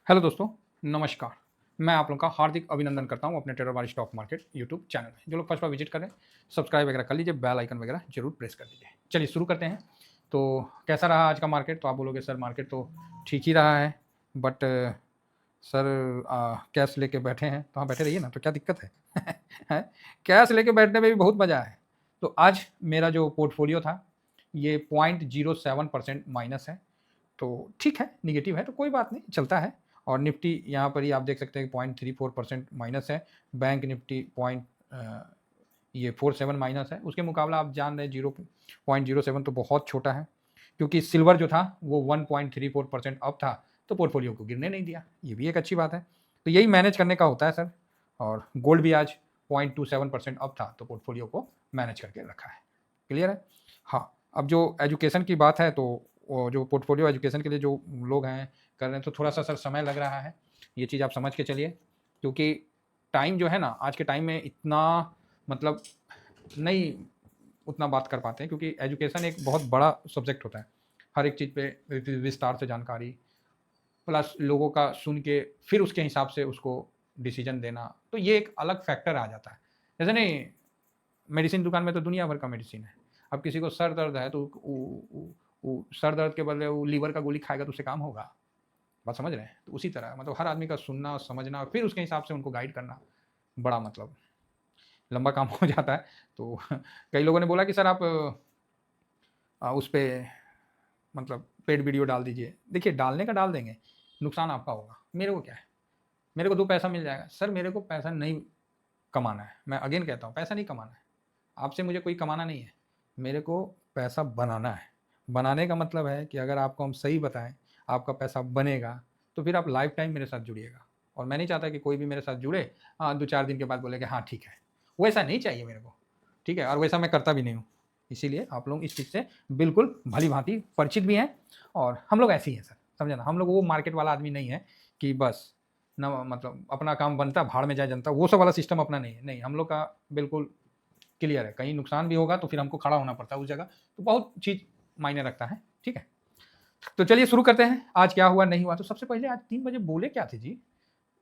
Hello दोस्तों, नमस्कार। मैं आप लोगों का हार्दिक अभिनंदन करता हूँ अपने टेररवारी स्टॉक मार्केट यूट्यूब चैनल में। जो लोग फर्स्ट बार विजिट करें, सब्सक्राइब वगैरह कर लीजिए, बेल आइकन वगैरह जरूर प्रेस कर दीजिए। चलिए शुरू करते हैं। तो कैसा रहा आज का मार्केट? तो आप बोलोगे सर मार्केट तो ठीक ही रहा है, बट सर कैश लेके बैठे हैं। तो हाँ, बैठे रहिए ना, तो क्या दिक्कत है? हैं? कैश लेके बैठने में भी बहुत मज़ा है। तो आज मेरा जो पोर्टफोलियो था ये 0.07% माइनस है। तो ठीक है, निगेटिव है तो कोई बात नहीं, चलता है। और निफ्टी यहाँ पर ही आप देख सकते हैं 0.34% माइनस है। बैंक निफ्टी ये 47 माइनस है। उसके मुकाबला आप जान रहे हैं 0.07 तो बहुत छोटा है, क्योंकि सिल्वर जो था वो 1.34% अप था, तो पोर्टफोलियो को गिरने नहीं दिया। ये भी एक अच्छी बात है। तो यही मैनेज करने का होता है सर। और गोल्ड भी आज 0.27% अप था, तो पोर्टफोलियो को मैनेज करके रखा है। क्लियर है? हाँ, अब जो एजुकेशन की बात है, तो वो जो पोर्टफोलियो एजुकेशन के लिए जो लोग हैं कर रहे हैं, तो थोड़ा सा सर समय लग रहा है। ये चीज़ आप समझ के चलिए, क्योंकि टाइम जो है ना, आज के टाइम में इतना मतलब नहीं उतना बात कर पाते हैं, क्योंकि एजुकेशन एक बहुत बड़ा सब्जेक्ट होता है। हर एक चीज़ पे विस्तार से जानकारी, प्लस लोगों का सुन के फिर उसके हिसाब से उसको डिसीजन देना, तो ये एक अलग फैक्टर आ जाता है। जैसे नहीं, मेडिसिन दुकान में तो दुनिया भर का मेडिसिन है। अब किसी को सर दर्द है तो वो सर दर्द के बदले वो लीवर का गोली खाएगा तो उससे काम होगा। बात समझ रहे हैं? तो उसी तरह मतलब हर आदमी का सुनना, समझना, फिर उसके हिसाब से उनको गाइड करना, बड़ा मतलब लंबा काम हो जाता है। तो कई लोगों ने बोला कि सर आप उस पे मतलब पेड वीडियो डाल दीजिए। देखिए, डालने का डाल देंगे, नुकसान आपका होगा, मेरे को क्या है? मेरे को 2 पैसा मिल जाएगा। सर मेरे को पैसा नहीं कमाना है, मैं अगेन कहता हूँ, पैसा नहीं कमाना है। आपसे मुझे कोई कमाना नहीं है, मेरे को पैसा बनाना है। बनाने का मतलब है कि अगर आपको हम सही बताएं, आपका पैसा बनेगा, तो फिर आप लाइफ टाइम मेरे साथ जुड़िएगा। और मैं नहीं चाहता कि कोई भी मेरे साथ जुड़े, हाँ 2-4 दिन के बाद बोले कि हाँ ठीक है। वैसा नहीं चाहिए मेरे को, ठीक है? और वैसा मैं करता भी नहीं हूँ। इसीलिए आप लोग इस चीज़ से बिल्कुल भली भांति परिचित भी हैं। और हम लोग ऐसे ही हैं सर, समझे ना? हम लोग वो मार्केट वाला आदमी नहीं है कि बस न मतलब अपना काम बनता भाड़ में जाए जनता, वो सब वाला सिस्टम अपना नहीं है। नहीं, हम लोग का बिल्कुल क्लियर है। कहीं नुकसान भी होगा तो फिर हमको खड़ा होना पड़ता है उस जगह। तो बहुत चीज़ मायने रखता है, ठीक है? तो चलिए शुरू करते हैं, आज क्या हुआ नहीं हुआ। तो सबसे पहले आज 3 बजे बोले क्या थे जी?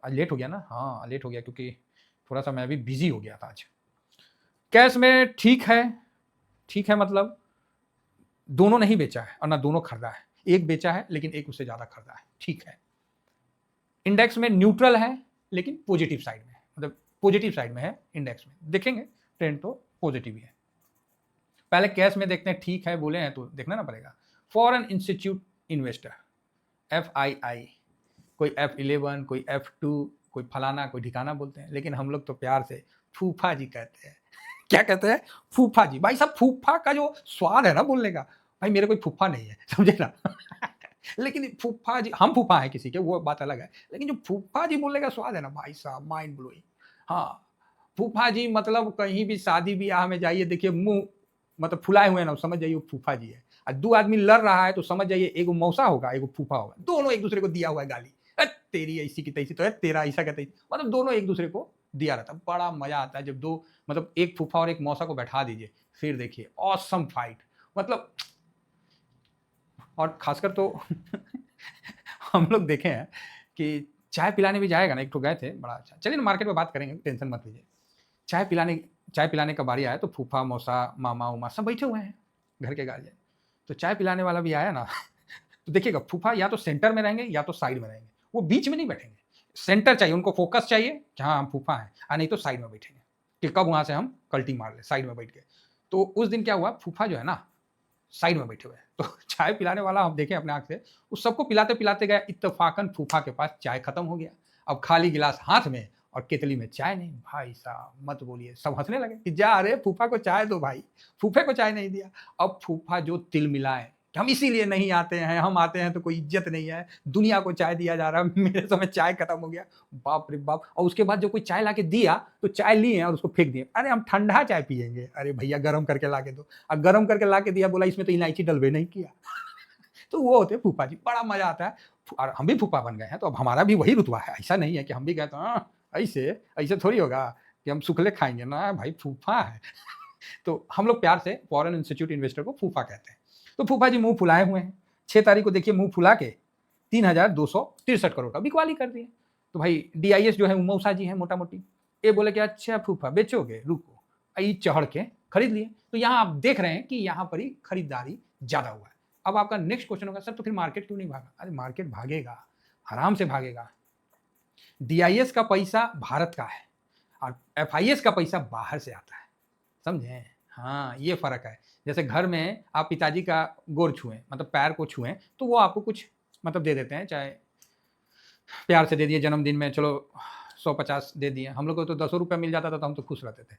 आज लेट हो गया ना? हाँ, लेट हो गया क्योंकि थोड़ा-सा मैं भी बिज़ी हो गया था आज। कैश में ठीक है मतलब दोनों नहीं बेचा है और ना दोनों खरीदा है। एक बेचा है लेकिन एक उससे ज़्यादा खरीदा है, ठीक है। इंडेक्स में न्यूट्रल है, लेकिन पॉजिटिव साइड में है, मतलब पॉजिटिव साइड में है इंडेक्स में। देखेंगे ट्रेंड तो पॉजिटिव ही है। पहले कैश में देखते हैं, ठीक है बोले हैं तो देखना ना पड़ेगा। फॉरेन इंस्टीट्यूट इन्वेस्टर, FII, कोई F11, कोई F2, कोई फलाना, कोई ठिकाना बोलते हैं, लेकिन हम लोग तो प्यार से फूफा जी कहते हैं। क्या कहते हैं? फूफा जी। भाई साहब, फूफा का जो स्वाद है ना बोलने का, भाई मेरे कोई फूफा नहीं है, समझे ना? लेकिन फूफा जी, हम फूफा हैं किसी के, वो बात अलग है, लेकिन जो फूफा जी बोलने का स्वाद है ना भाई साहब, माइंड ब्लोइंग। हाँ, फूफा जी मतलब कहीं भी शादी ब्याह में जाइए, देखिए मुंह मतलब फुलाए हुए ना, समझ जाइए वो फूफा जी है। और दो आदमी लड़ रहा है तो समझ जाइए एगो मौसा होगा, एगो फूफा होगा, दोनों एक दूसरे को दिया हुआ है गाली। तेरी ऐसी की तैसी तो है, तेरा ऐसा का तैसी, मतलब दोनों एक दूसरे को दिया रहता है। बड़ा मजा आता है जब दो मतलब एक फूफा और एक मौसा को बैठा दीजिए, फिर देखिए ऑसम फाइट। मतलब और खासकर तो हम लोग देखे हैं कि चाय पिलाने भी जाएगा ना, एक तो गए थे, बड़ा अच्छा। चलिए ना, मार्केट में बात करेंगे, टेंशन मत लीजिए। चाय पिलाने चाय पिलाने का बारी आया तो फूफा, मौसा, मामा उमा सब बैठे हुए हैं, घर के गार्जियन। तो चाय पिलाने वाला भी आया ना, तो देखिएगा फूफा या तो सेंटर में रहेंगे या तो साइड में रहेंगे, वो बीच में नहीं बैठेंगे। सेंटर चाहिए उनको, फोकस चाहिए कि हाँ हम फूफा हैं, और नहीं तो साइड में बैठेंगे कि कब वहां से हम कल्टी मार ले, साइड में बैठ के। तो उस दिन क्या हुआ, फूफा जो है ना साइड में बैठे हुए हैं, तो चाय पिलाने वाला हम देखें अपने आंख से, उस सबको पिलाते पिलाते गया, इत्तेफाकन फूफा के पास चाय खत्म हो गया। अब खाली गिलास हाथ में और केतली में चाय नहीं। भाई साहब मत बोलिए, सब हंसने लगे कि जा अरे फूफा को चाय दो भाई, फूफे को चाय नहीं दिया। अब फूफा जो तिल मिलाए कि हम इसीलिए नहीं आते हैं, हम आते हैं तो कोई इज्जत नहीं है, दुनिया को चाय दिया जा रहा है, मेरे समय चाय खत्म हो गया। बाप रे बाप। और उसके बाद जो कोई चाय लाके दिया तो चाय लिए और उसको फेंक दिए। अरे हम ठंडा चाय पियेंगे, अरे भैया गर्म करके लाके दो। अब गर्म करके लाके दिया, बोला इसमें तो इलायची डलवे नहीं किया। तो वो होते फूफा जी, बड़ा मजा आता है। और हम भी फूफा बन गए हैं, तो अब हमारा भी वही रुतबा है। ऐसा नहीं है कि हम भी कहते हैं ऐसे ऐसे थोड़ी होगा कि हम सुखले खाएंगे ना, भाई फूफा है। तो हम लोग प्यार से फॉरेन इंस्टीट्यूट इन्वेस्टर को फूफा कहते हैं। तो फूफा जी मुंह फुलाए हुए हैं। 6 तारीख को देखिए मुंह फुला के 3,263 करोड़ का बिकवाली कर दिए। तो भाई DIS जो है मौसा जी है मोटा मोटी, ये बोले कि अच्छा फूफा बेचोगे, रुको, आई चढ़ के खरीद लिए। तो यहाँ आप देख रहे हैं कि यहाँ पर ही खरीदारी ज्यादा हुआ है। अब आपका नेक्स्ट क्वेश्चन होगा, सर तो फिर मार्केट क्यों नहीं भागा? अरे मार्केट भागेगा, आराम से भागेगा। DIS का पैसा भारत का है और FIS का पैसा बाहर से आता है, समझे? हाँ, ये फर्क है। जैसे घर में आप पिताजी का गोर छुएं, मतलब पैर को छुएं, तो वो आपको कुछ मतलब दे देते हैं, चाहे प्यार से दे दिए, जन्मदिन में चलो 150 दे दिए। हम लोग को तो 10 रुपये मिल जाता था तो हम तो खुश रहते थे,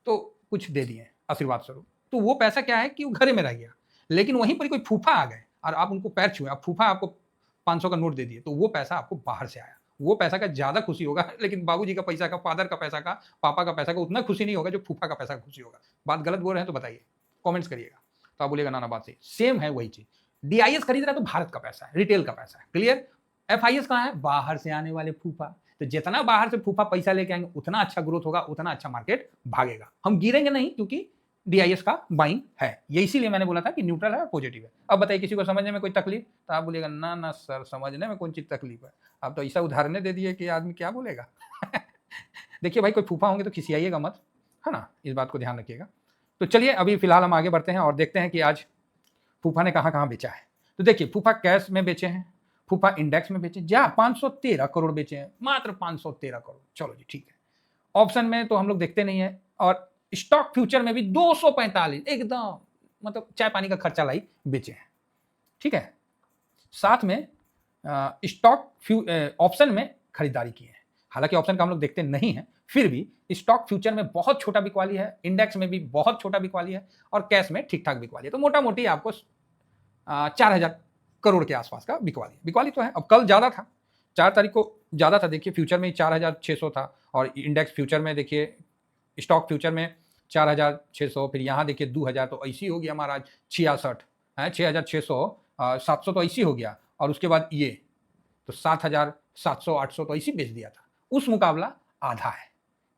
तो कुछ दे दिए आशीर्वाद स्वरूप। तो वो पैसा क्या है कि वो घर में रह गया। लेकिन वहीं पर कोई फूफा आ गए और आप उनको पैर छुए, आप फूफा आपको 500 का नोट दे दिए, तो वो पैसा आपको बाहर से आया। वो पैसा का ज्यादा खुशी होगा, लेकिन बाबूजी का पैसा का, फादर का पैसा का, पापा का पैसा का उतना खुशी नहीं होगा जो फूफा का पैसा का खुशी होगा। बात गलत बोल रहे हैं तो बताइए, कमेंट्स करिएगा। तो आप बोलिएगा ना ना बात सही, सेम है वही चीज। DIS खरीद रहा है तो भारत का पैसा है, रिटेल का पैसा है, क्लियर। FIS कहाँ है? बाहर से आने वाले फूफा। तो जितना बाहर से फूफा पैसा लेके आएंगे उतना अच्छा ग्रोथ होगा, उतना अच्छा मार्केट भागेगा। हम गिरेंगे नहीं क्योंकि DIS का बाइंग है, ये इसीलिए मैंने बोला था कि न्यूट्रल है और पॉजिटिव है। अब बताइए किसी को समझने में कोई तकलीफ? तो आप बोलिएगा ना ना सर समझने में कौन चीज तकलीफ है, आप तो ऐसा उदाहरण दे दिए कि आदमी क्या बोलेगा। देखिए भाई, कोई फूफा होंगे तो खिसियाइएगा मत, है ना, इस बात को ध्यान रखिएगा। तो चलिए अभी फिलहाल हम आगे बढ़ते हैं और देखते हैं कि आज फूफा ने कहाँ कहाँ बेचा है। तो देखिए, फूफा कैश में बेचे हैं, फूफा इंडेक्स में बेचे, जा 513 करोड़ बेचे हैं, मात्र 513 करोड़। चलो जी ठीक है। ऑप्शन में तो हम लोग देखते नहीं है, और स्टॉक फ्यूचर में भी 245, एकदम मतलब चाय पानी का खर्चा लाई बेचे हैं, ठीक है। साथ में स्टॉक ऑप्शन में खरीदारी की है। हालांकि ऑप्शन का हम लोग देखते नहीं है, फिर भी स्टॉक फ्यूचर में बहुत छोटा बिकवाली है, इंडेक्स में भी बहुत छोटा बिकवाली है, और कैश में ठीक ठाक बिकवाली है। तो मोटा मोटी आपको 4,000 करोड़ के आसपास का बिकवाली तो है। अब कल ज्यादा था, 4 तारीख को ज्यादा था। देखिए फ्यूचर में 4,600 था, और इंडेक्स फ्यूचर में देखिए, स्टॉक फ्यूचर में 4,600, फिर यहाँ देखिए 2,000, तो ऐसी हो गया महाराज 66 है, 6,600, 700 तो ऐसी हो गया, और उसके बाद ये तो 7,700, 800 तो ऐसी बेच दिया था। उस मुकाबला आधा है,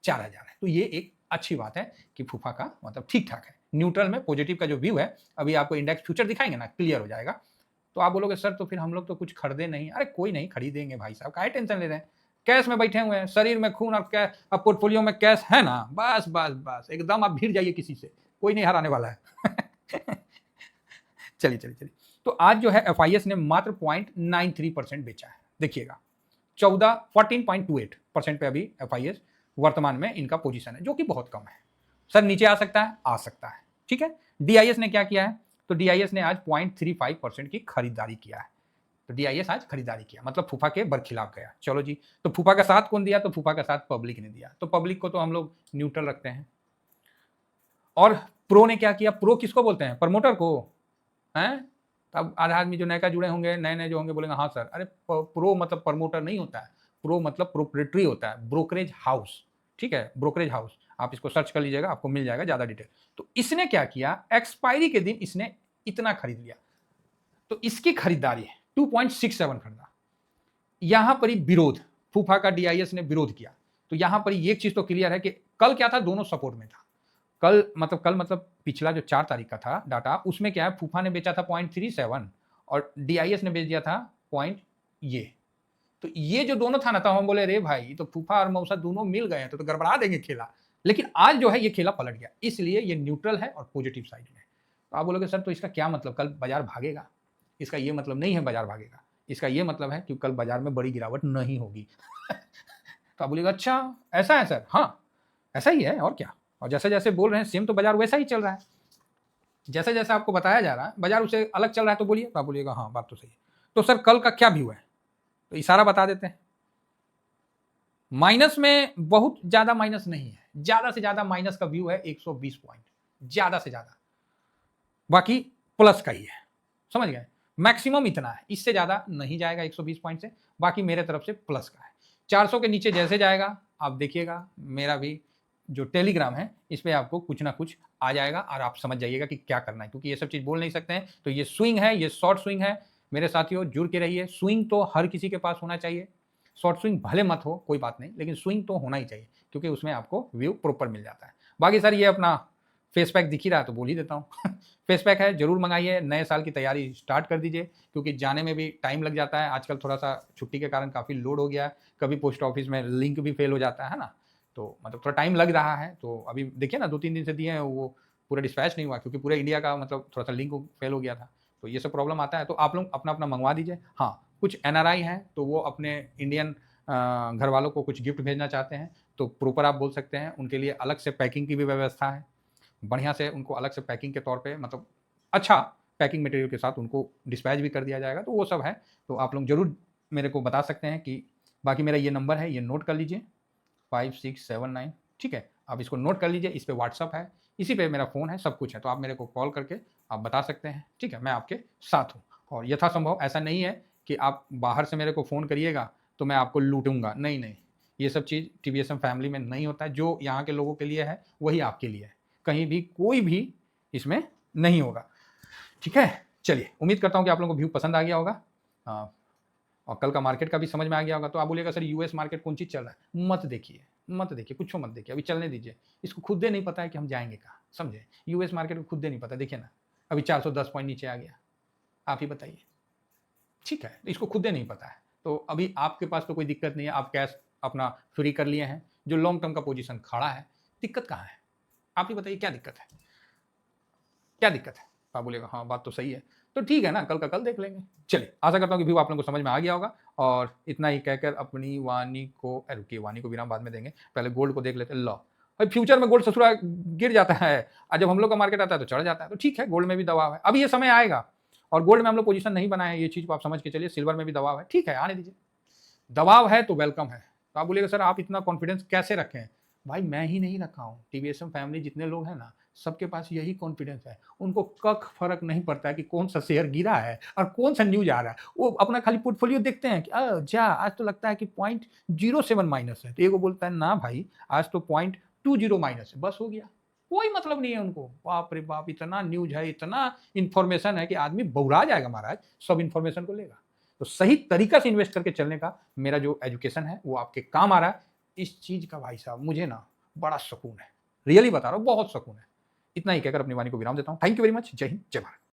4,000 है। तो ये एक अच्छी बात है कि फूफा का मतलब ठीक ठाक है, न्यूट्रल में पॉजिटिव का जो व्यू है। अभी आपको इंडेक्स फ्यूचर दिखाएंगे ना, क्लियर हो जाएगा। तो आप बोलोगे सर तो फिर हम लोग तो कुछ खरीदे नहीं। अरे कोई नहीं, खरीदेंगे भाई साहब, काहे टेंशन ले रहे हैं। कैश में बैठे हुए हैं, शरीर में खून और कैश, अब पोर्टफोलियो में कैश है ना, बस बस बस एकदम आप भीड़ जाइए, किसी से कोई नहीं हराने वाला है। चलिए चलिए चलिए। तो आज जो है FIS ने मात्र 0.93% बेचा है। देखिएगा 14.28% पे अभी FIS वर्तमान में इनका पोजीशन है, जो कि बहुत कम है। सर नीचे आ सकता है, आ सकता है, ठीक है। DIS ने क्या किया है? तो DIS ने आज 0.35% की खरीदारी किया है। तो DIS आज खरीदारी किया, मतलब फूफा के बरखिलाफ गया। चलो जी, तो फूफा का साथ कौन दिया? तो फूफा का साथ पब्लिक ने दिया। तो पब्लिक को तो हम लोग न्यूट्रल रखते हैं। और प्रो ने क्या किया? प्रो किसको बोलते हैं? प्रमोटर को, हैं? अब आधा आदमी जो नए जुड़े होंगे, नए जो होंगे, बोलेंगे हाँ सर, अरे प्रो मतलब प्रमोटर नहीं होता है, प्रो मतलब प्रोप्रेटरी होता है, ब्रोकरेज हाउस, ठीक है, ब्रोकरेज हाउस। आप इसको सर्च कर लीजिएगा, आपको मिल जाएगा ज्यादा डिटेल। तो इसने क्या किया? एक्सपायरी के दिन इसने इतना खरीद लिया, तो इसकी खरीदारी है 2.67 खरीदा। यहां पर ही विरोध, फूफा का DIS ने विरोध किया। तो यहां पर एक चीज तो क्लियर है कि कल क्या था, दोनों सपोर्ट में था। कल मतलब पिछला जो 4 तारीख का था डाटा, उसमें क्या है, फूफा ने बेचा था 0.37 और DIS ने बेच दिया था पॉइंट ये। तो ये जो दोनों था ना, तो हम बोले रे भाई, तो फूफा और मौसा दोनों मिल गए हैं तो गड़बड़ा देंगे खेला। लेकिन आज जो है ये खेला पलट गया, इसलिए ये न्यूट्रल है और पॉजिटिव साइड में। तो आप बोलोगे सर तो इसका क्या मतलब, कल बाजार भागेगा? इसका ये मतलब नहीं है बाजार भागेगा, इसका ये मतलब है कि कल बाजार में बड़ी गिरावट नहीं होगी। तो आप बोलेगा अच्छा ऐसा है सर? हाँ ऐसा ही है, और क्या। और जैसे जैसे बोल रहे हैं सेम, तो बाजार वैसा ही चल रहा है, जैसे जैसे आपको बताया जा रहा है बाजार उसे अलग चल रहा है। तो बोलिए, तो आप बोलिएगा हाँ बात तो सही है। तो सर कल का क्या व्यू है? तो इशारा बता देते हैं। माइनस में बहुत ज्यादा माइनस नहीं है, ज्यादा से ज्यादा माइनस का व्यू है 120 पॉइंट, ज्यादा से ज्यादा। बाकी प्लस का ही है, समझ गए। मैक्सिमम इतना है, इससे ज्यादा नहीं जाएगा 120 पॉइंट से। बाकी मेरे तरफ से प्लस का है। 400 के नीचे जैसे जाएगा आप देखिएगा, मेरा भी जो टेलीग्राम है इस पर आपको कुछ ना कुछ आ जाएगा और आप समझ जाइएगा कि क्या करना है, क्योंकि ये सब चीज बोल नहीं सकते हैं। तो ये स्विंग है, ये शॉर्ट स्विंग है मेरे साथियों, जुड़ के रहिए। स्विंग तो हर किसी के पास होना चाहिए, शॉर्ट स्विंग भले मत हो कोई बात नहीं, लेकिन स्विंग तो होना ही चाहिए, क्योंकि उसमें आपको व्यू प्रॉपर मिल जाता है। बाकी सर ये अपना फेस पैक दिख ही रहा है तो बोल ही देता हूँ फेस पैक है, ज़रूर मंगाइए, नए साल की तैयारी स्टार्ट कर दीजिए, क्योंकि जाने में भी टाइम लग जाता है। आजकल थोड़ा-सा छुट्टी के कारण काफ़ी लोड हो गया है, कभी पोस्ट ऑफिस में लिंक भी फेल हो जाता है ना? तो मतलब थोड़ा टाइम लग रहा है, तो अभी देखिए ना 2-3 दिन से दिए हैं, वो पूरा डिस्पैच नहीं हुआ, क्योंकि पूरे इंडिया का मतलब थोड़ा-सा लिंक फेल हो गया था। तो ये सब प्रॉब्लम आता है, तो आप लोग अपना-अपना मँगवा दीजिए। हाँ, कुछ एनआरआई हैं, तो वो अपने इंडियन घरवालों को कुछ गिफ्ट भेजना चाहते हैं, तो प्रॉपर आप बोल सकते हैं, उनके लिए अलग से पैकिंग की भी व्यवस्था है। बढ़िया से उनको अलग से पैकिंग के तौर पे मतलब अच्छा पैकिंग मटेरियल के साथ उनको डिस्पैच भी कर दिया जाएगा, तो वो सब है। तो आप लोग ज़रूर मेरे को बता सकते हैं कि बाकी मेरा ये नंबर है, ये नोट कर लीजिए 5679, ठीक है? आप इसको नोट कर लीजिए, इस पे व्हाट्सएप है, इसी पे मेरा फ़ोन है, सब कुछ है। तो आप मेरे को कॉल करके आप बता सकते हैं, ठीक है? मैं आपके साथ हूँ और यथासंभव ऐसा नहीं है कि आप बाहर से मेरे को फ़ोन करिएगा, तो मैं आपको लूटूँगा। नहीं, नहीं, ये सब चीज़ टीवीएसएम फैमिली में नहीं होता है। जो यहाँ के लोगों के लिए है, वही आपके लिए है। कहीं भी कोई भी इसमें नहीं होगा, ठीक है? चलिए, उम्मीद करता हूँ कि आप लोगों को व्यू पसंद आ गया होगा। और कल का मार्केट का भी समझ में आ गया होगा। तो आप बोलिएगा सर यूएस मार्केट कौन चीज़ चल रहा है? मत देखिए, कुछो मत देखिए, अभी चलने दीजिए। इसको खुद ही नहीं पता है कि हम जाएँगे कहाँ, समझे? यूएस मार्केट को खुद ही नहीं पता, देखिए ना, अभी 410 पॉइंट नीचे आ गया। आप ही बताइए, ठीक है? इसको खुद ही नहीं पता है। तो अभी आपके पास तो कोई दिक्कत नहीं है, आप कैश अपना फ्री कर लिए हैं, जो लॉन्ग टर्म का पोज़ीशन खड़ा है, दिक्कत कहाँ है? आप ही बताइए क्या दिक्कत है? क्या दिक्कत है? आप बोलिएगा हाँ, बात तो सही है। तो ठीक है ना, कल का कल देख लेंगे। चलिए, आशा करता हूँ कि व्यू आप लोगों को समझ में आ गया होगा और इतना ही कहकर अपनी वाणी को रुकिए, वाणी को विराम बाद में देंगे। पहले गोल्ड को देख लेते हैं। लो, भाई फ्यूचर में गोल्ड ससुरा गिर जाता है और जब हम लोग का मार्केट आता है तो चढ़ जाता है। तो ठीक है, गोल्ड में भी दबाव है। अभी ये समय आएगा और गोल्ड में हम लोग पोज़ीशन नहीं बनाए हैं, ये चीज़ को आप समझ के चलिए। सिल्वर में भी दबाव है, ठीक है, आने दीजिए। दबाव है तो वेलकम है। तो आप बोलिएगा सर आप इतना कॉन्फिडेंस कैसे रखें? भाई मैं ही नहीं रखा हूँ, टीवीएसएम फैमिली जितने लोग हैं ना, सबके पास यही कॉन्फिडेंस है। उनको कख फ़र्क नहीं पड़ता है कि कौन-सा शेयर गिरा है और कौन-सा न्यूज़ आ रहा है। वो अपना खाली पोर्टफोलियो देखते हैं कि जा आज तो लगता है कि 0.07 माइनस है। तो एगो बोलता है ना भाई आज तो 0.20 माइनस है, बस हो गया। कोई मतलब नहीं है उनको। बाप रे बाप! इतना न्यूज़ है, इतना इन्फॉर्मेशन है कि आदमी बौरा जाएगा महाराज, सब इन्फॉर्मेशन को लेगा। तो सही तरीका से इन्वेस्ट करके चलने का मेरा जो एजुकेशन है वो आपके काम आ रहा है। इस चीज़ का भाई साहब मुझे ना बड़ा सुकून है। रियली बता रहा हूँ बहुत सुकून है। इतना ही कहकर अपनी वाणी को विराम देता हूँ। Thank you very much. जय हिंद, जय भारत।